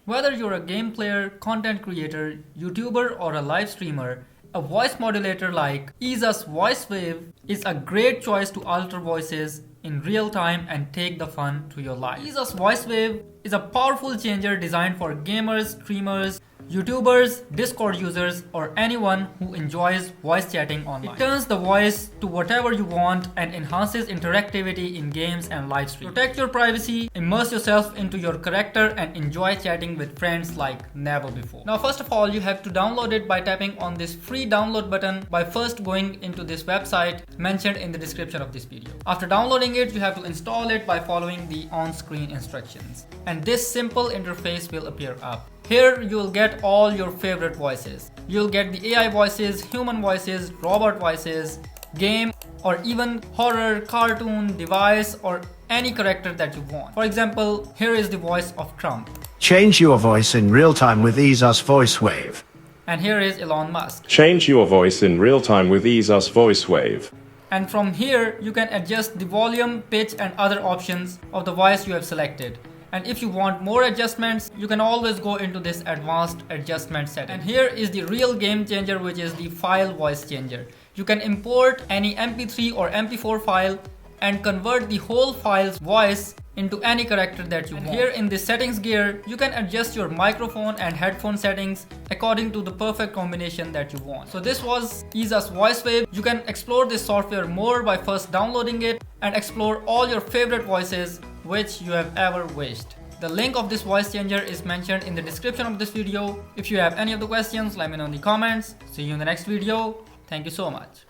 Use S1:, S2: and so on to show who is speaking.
S1: Whether you're a game player, content creator, YouTuber, or a live streamer, a voice modulator like Easeus VoiceWave is a great choice to alter voices in real time and take the fun to your life. Easeus VoiceWave is a powerful changer designed for gamers, streamers, YouTubers, Discord users, or anyone who enjoys voice chatting online. It turns the voice to whatever you want and enhances interactivity in games and live streams. Protect your privacy, immerse yourself into your character, and enjoy chatting with friends like never before. Now, first of all, you have to download it by tapping on this free download button by first going into this website mentioned in the description of this video. After downloading it, you have to install it by following the on-screen instructions. And this simple interface will appear up. Here you will get all your favorite voices. You'll get the AI voices, human voices, robot voices, game, or even horror, cartoon, device, or any character that you want. For example, here is the voice of Trump.
S2: Change your voice in real time with Easeus VoiceWave.
S1: And here is Elon Musk.
S3: Change your voice in real time with Easeus VoiceWave.
S1: And from here, you can adjust the volume, pitch, and other options of the voice you have selected. And if you want more adjustments, you can always go into this advanced adjustment setting. And here is the real game changer, which is the file voice changer. You can import any MP3 or MP4 file and convert the whole file's voice into any character that you want. Here in the settings gear, you can adjust your microphone and headphone settings according to the perfect combination that you want. So this was Easeus VoiceWave. You can explore this software more by first downloading it and explore all your favorite voices which you have ever wished. The link of this voice changer is mentioned in the description of this video. If you have any of the questions, let me know in the comments. See you in the next video. Thank you so much.